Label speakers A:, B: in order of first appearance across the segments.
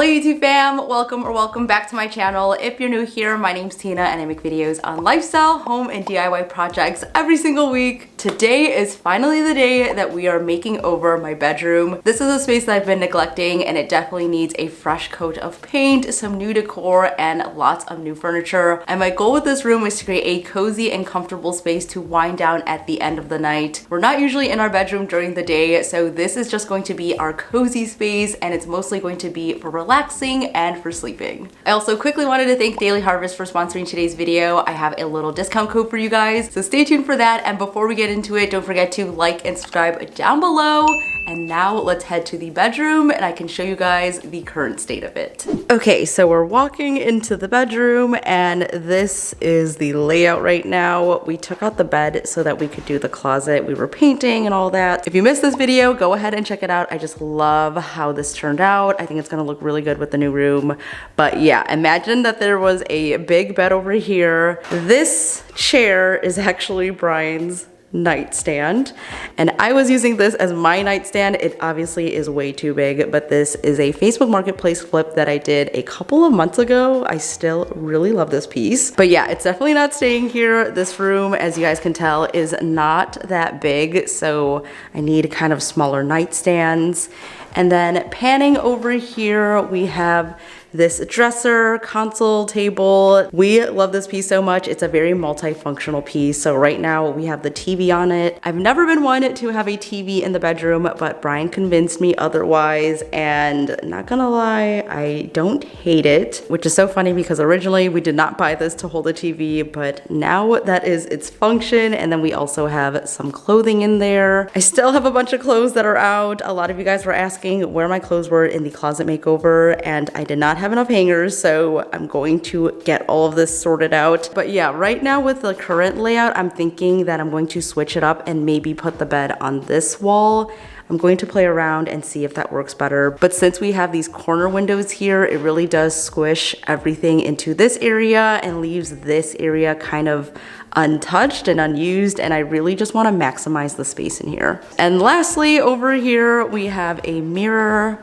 A: Hello YouTube fam, welcome back to my channel. If you're new here, my name's Tina and I make videos on lifestyle, home, and DIY projects every single week. Today is finally the day that we are making over my bedroom. This is a space that I've been neglecting and it definitely needs a fresh coat of paint, some new decor, and lots of new furniture. And my goal with this room is to create a cozy and comfortable space to wind down at the end of the night. We're not usually in our bedroom during the day, so this is just going to be our cozy space and it's mostly going to be for relaxing and for sleeping. I also quickly wanted to thank Daily Harvest for sponsoring today's video. I have a little discount code for you guys, so stay tuned for that. And before we get into it, don't forget to like and subscribe down below. And now let's head to the bedroom and I can show you guys the current state of it. Okay, so we're walking into the bedroom and this is the layout right now. We took out the bed so that we could do the closet. We were painting and all that. If you missed this video, go ahead and check it out. I just love how this turned out. I think it's gonna look really good with the new room. But yeah, imagine that there was a big bed over here. This chair is actually Brian's nightstand and I was using this as my nightstand. It obviously is way too big, but this is a Facebook Marketplace flip that I did a couple of months ago. I still really love this piece, but yeah, it's definitely not staying here. This room, as you guys can tell, is not that big, so I need kind of smaller nightstands. And then panning over here, we have this dresser, console table. We love this piece so much. It's a very multifunctional piece. So right now we have the TV on it. I've never been one to have a TV in the bedroom, but Brian convinced me otherwise. And not gonna lie, I don't hate it, which is so funny because originally we did not buy this to hold a TV, but now that is its function. And then we also have some clothing in there. I still have a bunch of clothes that are out. A lot of you guys were asking where my clothes were in the closet makeover, and I did not have enough hangers, so I'm going to get all of this sorted out. But yeah, right now with the current layout, I'm thinking that I'm going to switch it up and maybe put the bed on this wall. I'm going to play around and see if that works better. But since we have these corner windows here, it really does squish everything into this area and leaves this area kind of untouched and unused, and I really just want to maximize the space in here. And lastly, over here we have a mirror.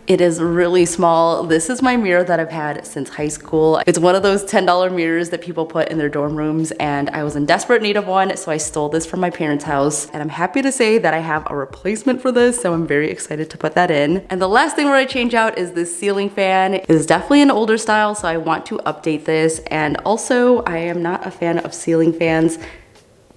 A: It is really small. This is my mirror that I've had since high school. It's one of those $10 mirrors that people put in their dorm rooms, and I was in desperate need of one, so I stole this from my parents' house. And I'm happy to say that I have a replacement for this, so I'm very excited to put that in. And the last thing where I change out is this ceiling fan. It is definitely an older style, so I want to update this. And also, I am not a fan of ceiling fans.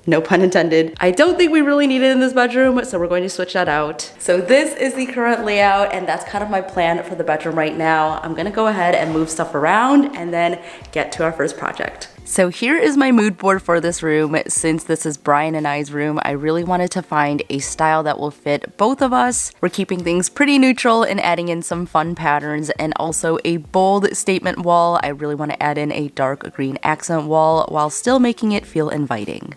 A: No pun intended. I don't think we really need it in this bedroom, so we're going to switch that out. So this is the current layout, and that's kind of my plan for the bedroom right now. I'm gonna go ahead and move stuff around and then get to our first project. So here is my mood board for this room. Since this is Brian and I's room, I really wanted to find a style that will fit both of us. We're keeping things pretty neutral and adding in some fun patterns, and also a bold statement wall. I really want to add in a dark green accent wall while still making it feel inviting.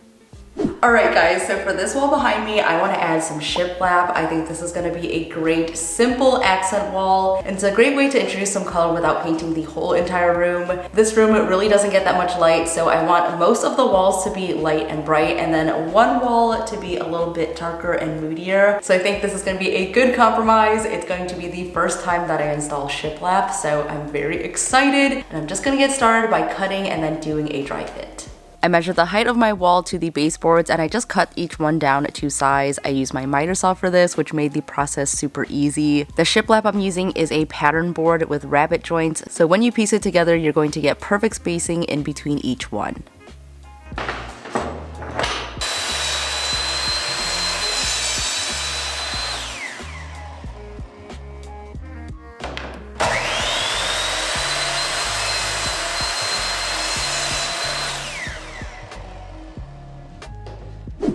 A: Alright guys, so for this wall behind me, I want to add some shiplap. I think this is going to be a great, simple accent wall. And it's a great way to introduce some color without painting the whole entire room. This room really doesn't get that much light, so I want most of the walls to be light and bright, and then one wall to be a little bit darker and moodier. So I think this is going to be a good compromise. It's going to be the first time that I install shiplap, so I'm very excited. And I'm just going to get started by cutting and then doing a dry fit. I measured the height of my wall to the baseboards and I just cut each one down to size. I used my miter saw for this, which made the process super easy. The shiplap I'm using is a pattern board with rabbet joints, so when you piece it together, you're going to get perfect spacing in between each one.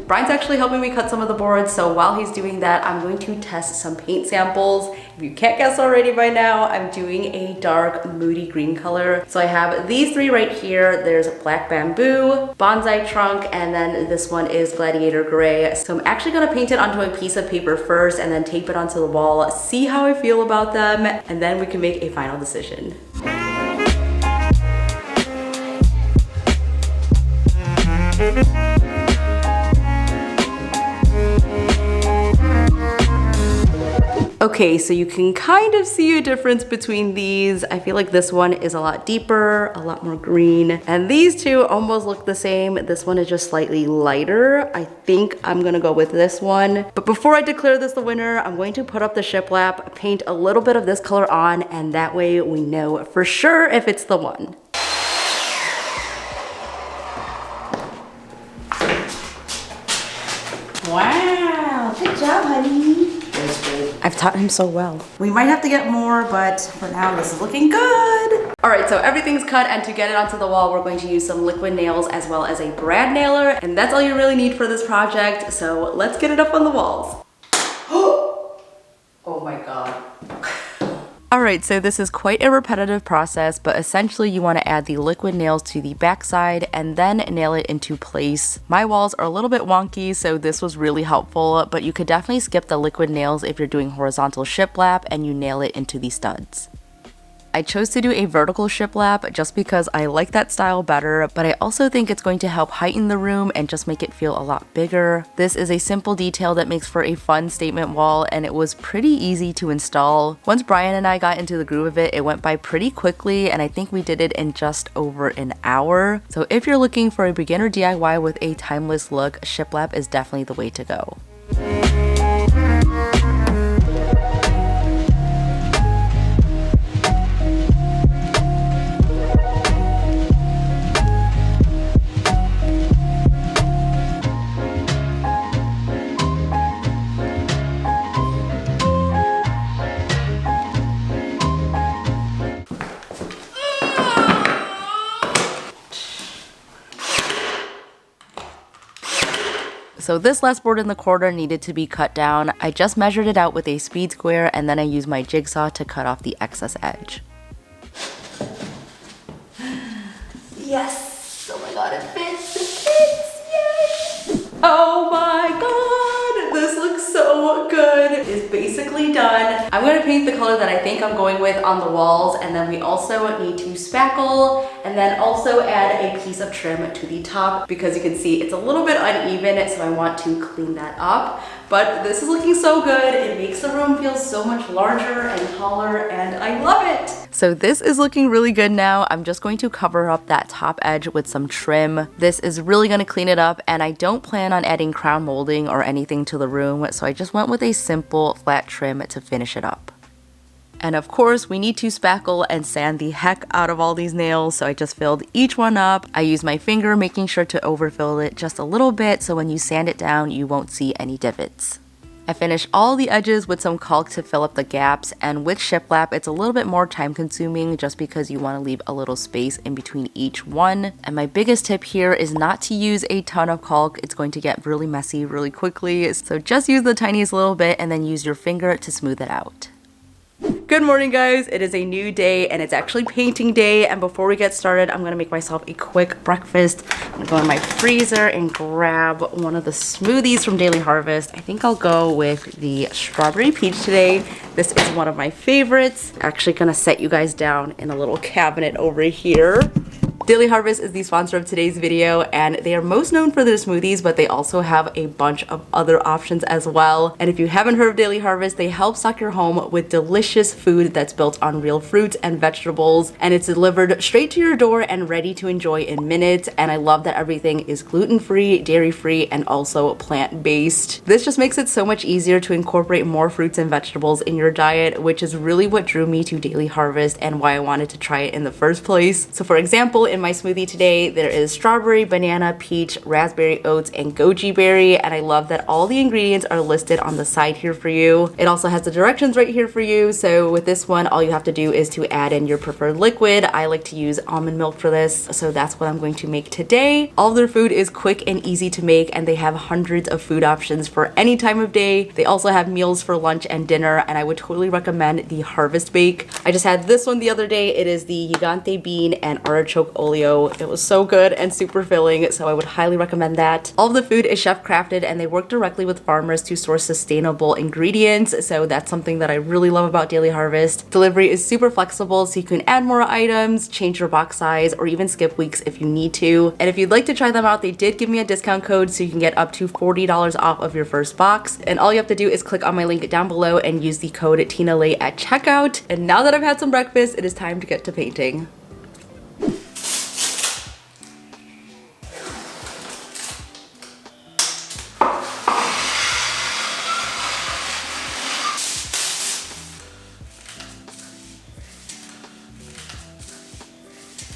A: Brian's actually helping me cut some of the boards, so while he's doing that, I'm going to test some paint samples. If you can't guess already by now, I'm doing a dark moody green color. So I have these three right here. There's Black Bamboo, Bonsai Trunk, and then this one is Gladiator Gray. So I'm actually gonna paint it onto a piece of paper first and then tape it onto the wall, see how I feel about them, and then we can make a final decision. Okay, so you can kind of see a difference between these. I feel like this one is a lot deeper, a lot more green, and these two almost look the same. This one is just slightly lighter. I think I'm gonna go with this one. But before I declare this the winner, I'm going to put up the shiplap, paint a little bit of this color on, and that way we know for sure if it's the one. Wow, good job, honey. I've taught him so well. We might have to get more, but for now, this is looking good. All right, so everything's cut, and to get it onto the wall, we're going to use some liquid nails as well as a brad nailer, and that's all you really need for this project, so let's get it up on the walls. Oh my God. Alright, so this is quite a repetitive process, but essentially you want to add the liquid nails to the backside and then nail it into place. My walls are a little bit wonky, so this was really helpful, but you could definitely skip the liquid nails if you're doing horizontal shiplap and you nail it into the studs. I chose to do a vertical shiplap just because I like that style better, but I also think it's going to help heighten the room and just make it feel a lot bigger. This is a simple detail that makes for a fun statement wall, and it was pretty easy to install. Once Brian and I got into the groove of it, it went by pretty quickly, and I think we did it in just over an hour. So if you're looking for a beginner DIY with a timeless look, shiplap is definitely the way to go. So this last board in the corner needed to be cut down. I just measured it out with a speed square, and then I used my jigsaw to cut off the excess edge. Yes! Oh my God, it fits! It fits! Yes! Oh my God! This looks so good! It is basically done. I'm going to paint the color that I think I'm going with on the walls, and then we also need to spackle and then also add a piece of trim to the top because you can see it's a little bit uneven, so I want to clean that up. But this is looking so good. It makes the room feel so much larger and taller, and I love it. So this is looking really good now. I'm just going to cover up that top edge with some trim. This is really going to clean it up, and I don't plan on adding crown molding or anything to the room, so I just went with a simple flat trim to finish it up. And of course, we need to spackle and sand the heck out of all these nails, so I just filled each one up. I used my finger, making sure to overfill it just a little bit, so when you sand it down, you won't see any divots. I finished all the edges with some caulk to fill up the gaps, and with shiplap, it's a little bit more time consuming just because you want to leave a little space in between each one. And my biggest tip here is not to use a ton of caulk. It's going to get really messy really quickly, so just use the tiniest little bit and then use your finger to smooth it out. Good morning, guys. It is a new day and it's actually painting day, and before we get started, I'm gonna make myself a quick breakfast. I'm gonna go in my freezer and grab one of the smoothies from Daily Harvest. I think I'll go with the strawberry peach today. This is one of my favorites. Actually gonna set you guys down in a little cabinet over here. Daily Harvest is the sponsor of today's video, and they are most known for their smoothies, but they also have a bunch of other options as well. And if you haven't heard of Daily Harvest, they help stock your home with delicious food that's built on real fruits and vegetables, and it's delivered straight to your door and ready to enjoy in minutes. And I love that everything is gluten-free, dairy-free, and also plant-based. This just makes it so much easier to incorporate more fruits and vegetables in your diet, which is really what drew me to Daily Harvest and why I wanted to try it in the first place. So for example, in my smoothie today, there is strawberry, banana, peach, raspberry, oats, and goji berry, and I love that all the ingredients are listed on the side here for you. It also has the directions right here for you, so with this one, all you have to do is to add in your preferred liquid. I like to use almond milk for this, so that's what I'm going to make today. All of their food is quick and easy to make, and they have hundreds of food options for any time of day. They also have meals for lunch and dinner, and I would totally recommend the Harvest Bake. I just had this one the other day. It is the gigante bean and artichoke portfolio. It was so good and super filling, so I would highly recommend that. All of the food is chef crafted and they work directly with farmers to source sustainable ingredients, so that's something that I really love about Daily Harvest. Delivery is super flexible, so you can add more items, change your box size, or even skip weeks if you need to. And if you'd like to try them out, they did give me a discount code, so you can get up to $40 off of your first box. And all you have to do is click on my link down below and use the code TinaLay at checkout. And now that I've had some breakfast, it is time to get to painting.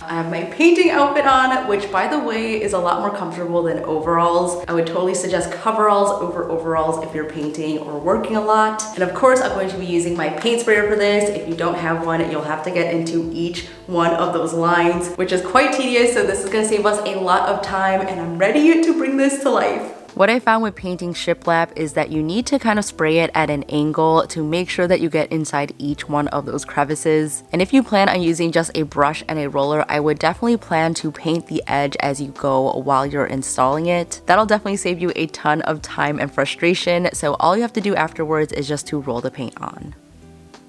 A: I have my painting outfit on, which by the way is a lot more comfortable than overalls. I would totally suggest coveralls over overalls if you're painting or working a lot. And of course, I'm going to be using my paint sprayer for this. If you don't have one, you'll have to get into each one of those lines, which is quite tedious. So this is gonna save us a lot of time and I'm ready to bring this to life. What I found with painting shiplap is that you need to kind of spray it at an angle to make sure that you get inside each one of those crevices. And if you plan on using just a brush and a roller, I would definitely plan to paint the edge as you go while you're installing it. That'll definitely save you a ton of time and frustration, so all you have to do afterwards is just to roll the paint on.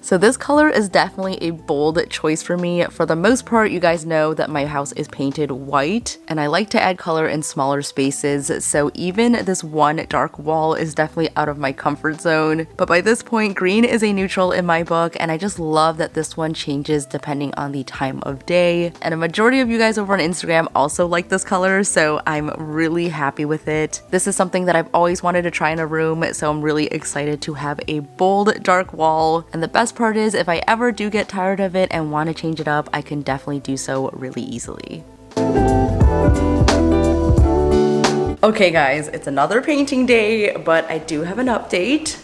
A: So this color is definitely a bold choice for me. For the most part, you guys know that my house is painted white and I like to add color in smaller spaces. So even this one dark wall is definitely out of my comfort zone. But by this point, green is a neutral in my book and I just love that this one changes depending on the time of day. And a majority of you guys over on Instagram also like this color, so I'm really happy with it. This is something that I've always wanted to try in a room, so I'm really excited to have a bold dark wall. And the best part is if I ever do get tired of it and want to change it up, I can definitely do so really easily. Okay guys, it's another painting day, but I do have an update.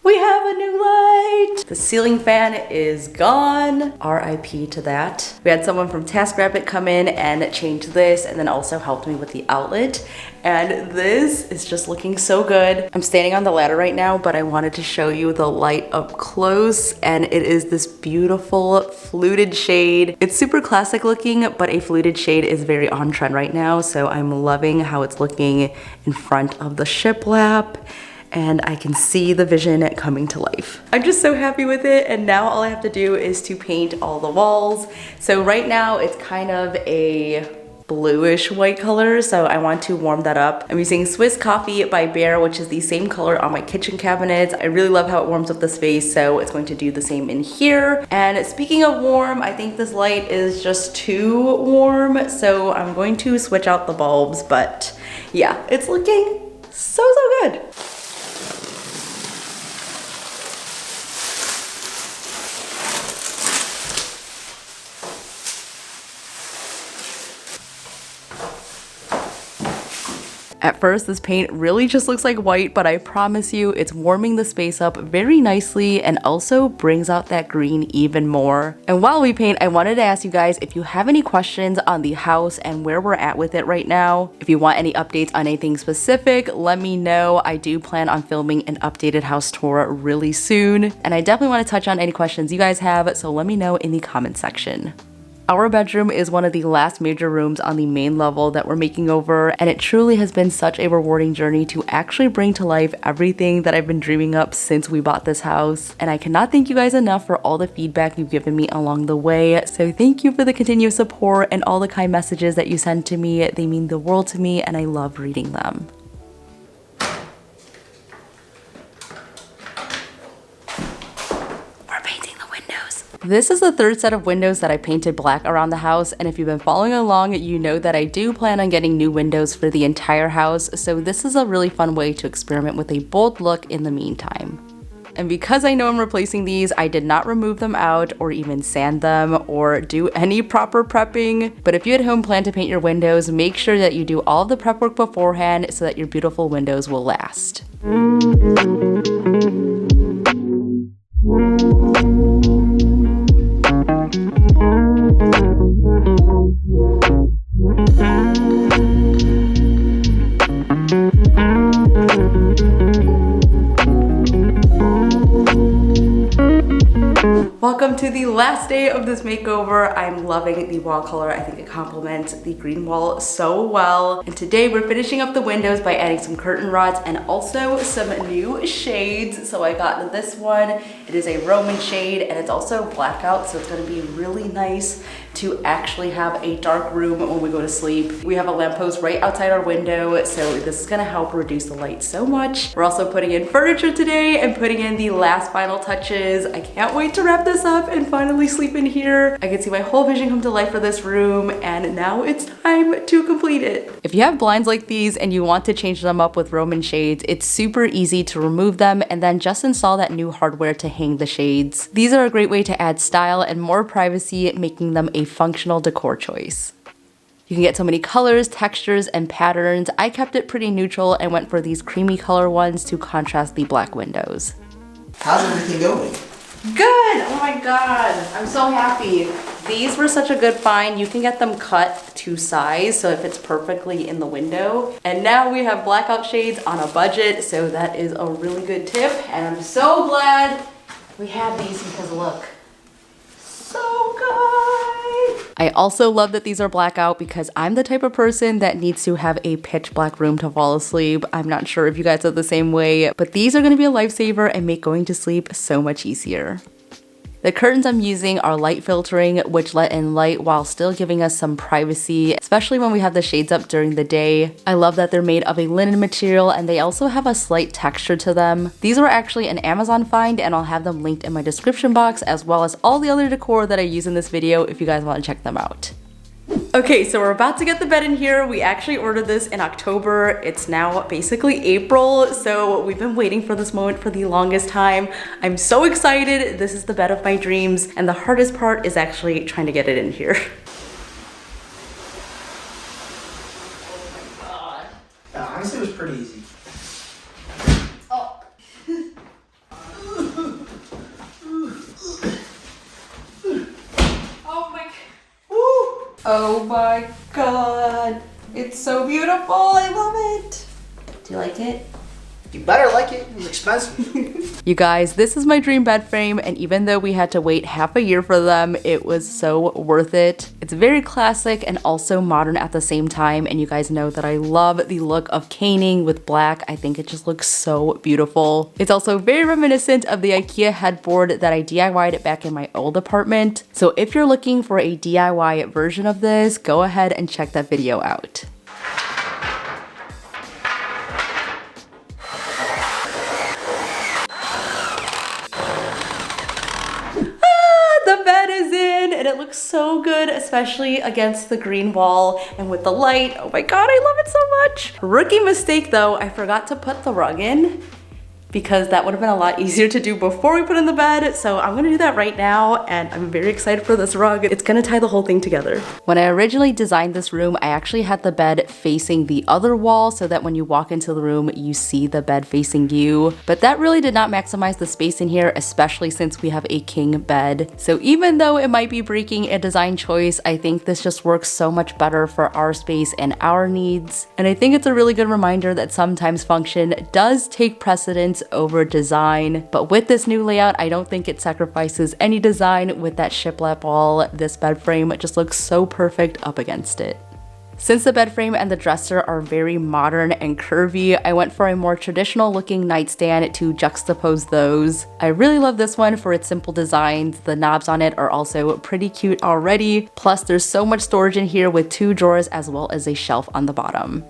A: We have a new light! The ceiling fan is gone. RIP to that. We had someone from TaskRabbit come in and change this and then also helped me with the outlet. And this is just looking so good. I'm standing on the ladder right now, but I wanted to show you the light up close, and it is this beautiful fluted shade. It's super classic looking, but a fluted shade is very on trend right now, so I'm loving how it's looking in front of the shiplap. And I can see the vision coming to life. I'm just so happy with it, and now all I have to do is to paint all the walls. So right now it's kind of a bluish white color, so I want to warm that up. I'm using Swiss Coffee by Behr, which is the same color on my kitchen cabinets. I really love how it warms up the space, so it's going to do the same in here. And speaking of warm, I think this light is just too warm, so I'm going to switch out the bulbs, but yeah, it's looking so good. At first, this paint really just looks like white, but I promise you it's warming the space up very nicely and also brings out that green even more. And while we paint, I wanted to ask you guys if you have any questions on the house and where we're at with it right now. If you want any updates on anything specific, let me know. I do plan on filming an updated house tour really soon. And I definitely want to touch on any questions you guys have, so let me know in the comment section. Our bedroom is one of the last major rooms on the main level that we're making over, and it truly has been such a rewarding journey to actually bring to life everything that I've been dreaming up since we bought this house. And I cannot thank you guys enough for all the feedback you've given me along the way. So thank you for the continued support and all the kind messages that you send to me. They mean the world to me and I love reading them. This is the third set of windows that I painted black around the house, and if you've been following along, you know that I do plan on getting new windows for the entire house, so this is a really fun way to experiment with a bold look in the meantime. And because I know I'm replacing these, I did not remove them out or even sand them or do any proper prepping. But if you at home plan to paint your windows, make sure that you do all of the prep work beforehand so that your beautiful windows will last. Welcome to the last day of this makeover. I'm loving the wall color. I think it complements the green wall so well. And today we're finishing up the windows by adding some curtain rods and also some new shades. So I got this one. It is a Roman shade and it's also blackout, so it's gonna be really nice to actually have a dark room when we go to sleep. We have a lamppost right outside our window, so this is gonna help reduce the light so much. We're also putting in furniture today and putting in the last final touches. I can't wait to wrap this up and finally sleep in here. I can see my whole vision come to life for this room, and now it's time to complete it. If you have blinds like these and you want to change them up with Roman shades, it's super easy to remove them and then just install that new hardware to hang the shades. These are a great way to add style and more privacy, making them a functional decor choice. You can get so many colors, textures, and patterns. I kept it pretty neutral and went for these creamy color ones to contrast the black windows.
B: How's everything going?
A: Good! Oh my god, I'm so happy. These were such a good find. You can get them cut to size, so it fits perfectly in the window. And now we have blackout shades on a budget, so that is a really good tip. And I'm so glad we have these because look, so good. I also love that these are blackout because I'm the type of person that needs to have a pitch black room to fall asleep. I'm not sure if you guys are the same way, but these are gonna be a lifesaver and make going to sleep so much easier. The curtains I'm using are light filtering, which let in light while still giving us some privacy, especially when we have the shades up during the day. I love that they're made of a linen material and they also have a slight texture to them. These were actually an Amazon find and I'll have them linked in my description box, as well as all the other decor that I use in this video if you guys want to check them out. Okay, so we're about to get the bed in here. We actually ordered this in October. It's now basically April, so we've been waiting for this moment for the longest time. I'm so excited. This is the bed of my dreams, and the hardest part is actually trying to get it in here. Oh my god.
B: Yeah, honestly, it was pretty easy.
A: Oh. Oh my god. It's so beautiful. I love it. Do you like it?
B: You better like it. It was expensive.
A: You guys, this is my dream bed frame, and even though we had to wait half a year for them, it was so worth it. It's very classic and also modern at the same time, and you guys know that I love the look of caning with black. I think it just looks so beautiful. It's also very reminiscent of the IKEA headboard that I DIY'd back in my old apartment. So if you're looking for a DIY version of this, go ahead and check that video out. The bed is in and it looks so good, especially against the green wall and with the light. Oh my god, I love it so much. Rookie mistake though, I forgot to put the rug in, because that would have been a lot easier to do before we put in the bed. So I'm gonna do that right now, and I'm very excited for this rug. It's gonna tie the whole thing together. When I originally designed this room, I actually had the bed facing the other wall so that when you walk into the room, you see the bed facing you. But that really did not maximize the space in here, especially since we have a king bed. So even though it might be breaking a design choice, I think this just works so much better for our space and our needs. And I think it's a really good reminder that sometimes function does take precedence over design. But with this new layout, I don't think it sacrifices any design with that shiplap wall. This bed frame just looks so perfect up against it. Since the bed frame and the dresser are very modern and curvy, I went for a more traditional looking nightstand to juxtapose those. I really love this one for its simple designs. The knobs on it are also pretty cute already. Plus there's so much storage in here with 2 drawers as well as a shelf on the bottom.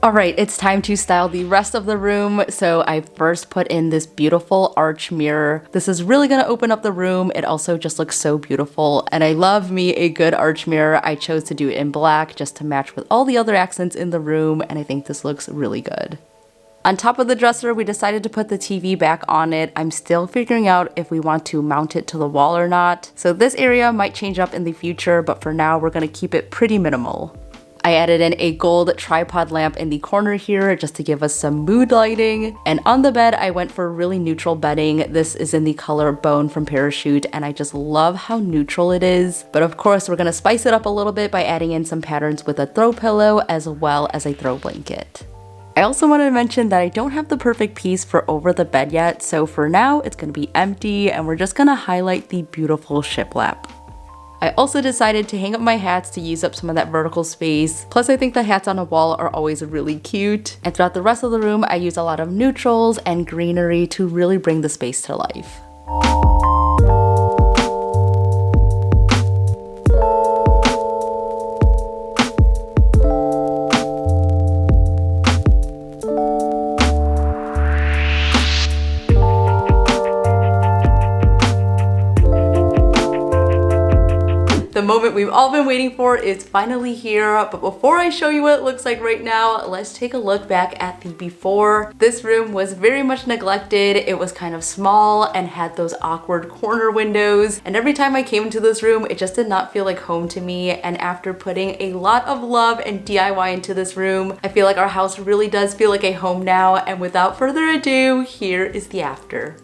A: Alright, it's time to style the rest of the room. So I first put in this beautiful arch mirror. This is really gonna open up the room. It also just looks so beautiful. And I love me a good arch mirror. I chose to do it in black just to match with all the other accents in the room, and I think this looks really good. On top of the dresser, we decided to put the TV back on it. I'm still figuring out if we want to mount it to the wall or not. So this area might change up in the future, but for now, we're gonna keep it pretty minimal. I added in a gold tripod lamp in the corner here just to give us some mood lighting. And on the bed, I went for really neutral bedding. This is in the color Bone from Parachute, and I just love how neutral it is. But of course, we're gonna spice it up a little bit by adding in some patterns with a throw pillow as well as a throw blanket. I also wanted to mention that I don't have the perfect piece for over the bed yet, so for now it's gonna be empty and we're just gonna highlight the beautiful shiplap. I also decided to hang up my hats to use up some of that vertical space. Plus I think the hats on a wall are always really cute. And throughout the rest of the room, I use a lot of neutrals and greenery to really bring the space to life. The moment we've all been waiting for is finally here, but before I show you what it looks like right now, let's take a look back at the before. This room was very much neglected. It was kind of small and had those awkward corner windows, and every time I came into this room, it just did not feel like home to me. And after putting a lot of love and DIY into this room, I feel like our house really does feel like a home now. And without further ado, here is the after.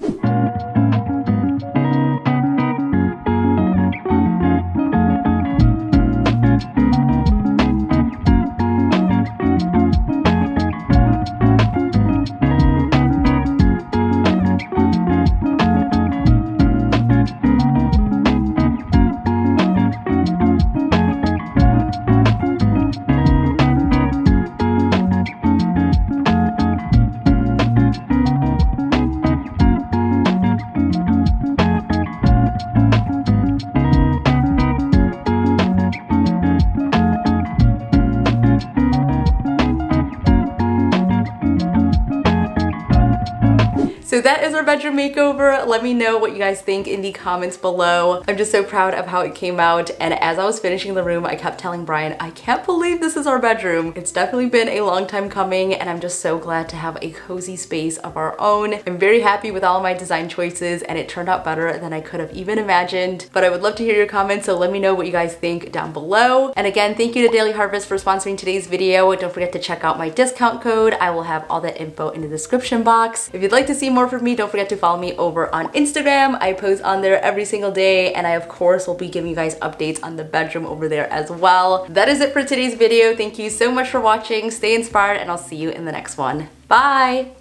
A: So that is our bedroom makeover. Let me know what you guys think in the comments below. I'm just so proud of how it came out, and as I was finishing the room, I kept telling Brian, I can't believe this is our bedroom. It's definitely been a long time coming, and I'm just so glad to have a cozy space of our own. I'm very happy with all of my design choices, and it turned out better than I could have even imagined. But I would love to hear your comments, so let me know what you guys think down below. And again, thank you to Daily Harvest for sponsoring today's video. Don't forget to check out my discount code. I will have all that info in the description box. If you'd like to see more from me, don't forget to follow me over on Instagram. I post on there every single day, and I of course will be giving you guys updates on the bedroom over there as well. That is it for today's video. Thank you so much for watching. Stay inspired, and I'll see you in the next one. Bye!